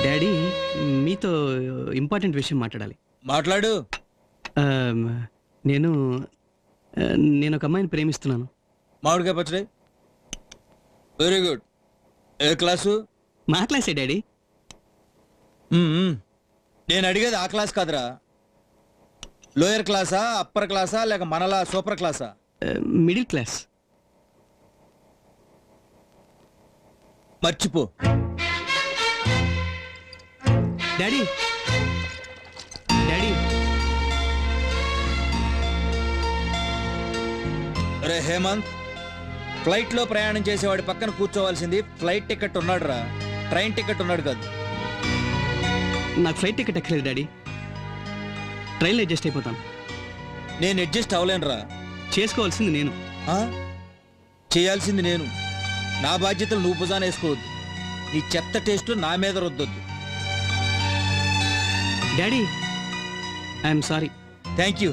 Daddy మీతో important విషయం మాట్లాడాలి. మాట్లాడు. ఆమ్, నేను నేను ఒక అమ్మాయిని ప్రేమిస్తున్నాను. మామిడికాయ పచ్చడి. Very good. ఏ క్లాసు? మా క్లాసే డాడీ. నేను అడిగేది ఆ క్లాస్ కాదురా. లోయర్ క్లాసా, అప్పర్ క్లాసా, లేక మనలా సూపర్ క్లాసా? Middle class. మర్చిపో. డాడీ డాడీ అరే హేమంత్, ఫ్లైట్ లో ప్రయాణం చేసేవాడి పక్కన కూర్చోవాల్సింది ఫ్లైట్ టికెట్ ఉన్నాడు రా, ట్రైన్ టికెట్ ఉన్నాడు కాదు. నాకు ఫ్లైట్ టికెట్ ఎక్కలేదు డాడీ. ట్రైన్లో అడ్జస్ట్ అయిపోతాను. నేను అడ్జస్ట్ అవ్వలేనురా. చేసుకోవాల్సింది నేను. ఆ? చేయాల్సింది నేను. నా బాధ్యతలు నువ్వు భుజాన వేసుకోవద్దు. నీ చెత్త టేస్ట్ నా మీద రుద్దొద్దు. Daddy I'm sorry. Thank you.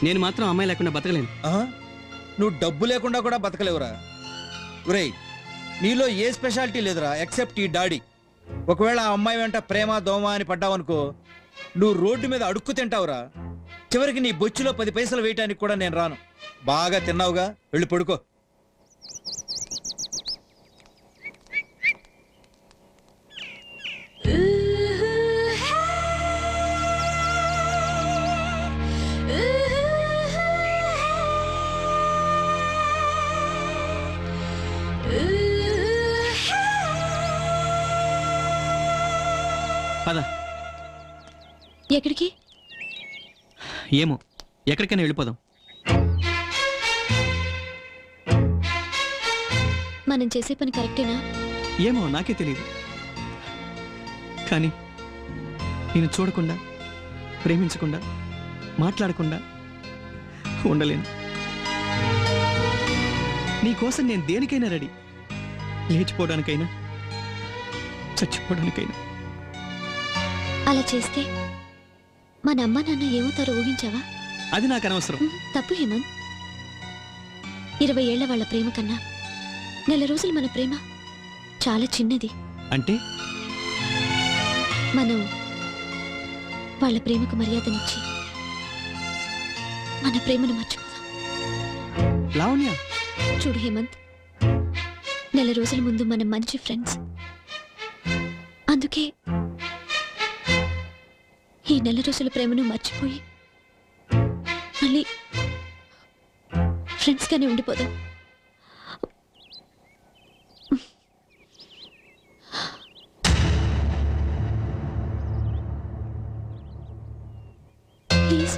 నేను మాత్రం అమ్మాయి లేకుండా బతకలేను. నువ్వు డబ్బు లేకుండా కూడా బతకలేవురా. ఒరేయ్, నీలో ఏ స్పెషాలిటీ లేదురా ఎక్సెప్ట్ ఈ డాడీ. ఒకవేళ ఆ అమ్మాయి వెంట ప్రేమ దోమ అని పడ్డావనుకో, నువ్వు రోడ్డు మీద అడుక్కు తింటావురా. చివరికి నీ బొచ్చులో 10 పైసలు వేయటానికి కూడా నేను రాను. బాగా తిన్నావుగా, వెళ్ళి పడుకో. పద. ఎక్కడికి? ఏమో, ఎక్కడికైనా వెళ్ళిపోదాం. మనం చేసే పని కరెక్టేనా? ఏమో నాకే తెలియదు, కానీ నేను చూడకుండా, ప్రేమించకుండా, మాట్లాడకుండా ఉండలేను. నీకోసం నేను దేనికైనా రెడీ. లేచిపోవడానికైనా, చచ్చిపోవడానికైనా. అలా చేస్తే మన అమ్మ నాన్న ఏమవుతారో ఊహించావా? అది నాకు అనవసరం. తప్పు హేమంత్. 20 ఏళ్ల వాళ్ళ ప్రేమ కన్నా నెల రోజులు మన ప్రేమ చాలా చిన్నది. అంటే మనం వాళ్ళ ప్రేమకు మర్యాదనిచ్చి మన ప్రేమను మర్చిపోదాం. లావణ్య, చూడు హేమంత్, నెల రోజుల ముందు మనం మంచి ఫ్రెండ్స్. అందుకే ఈ నెల రోజుల ప్రేమను మర్చిపోయి మళ్ళీ ఫ్రెండ్స్ గానే ఉండిపోదాం. ప్లీజ్.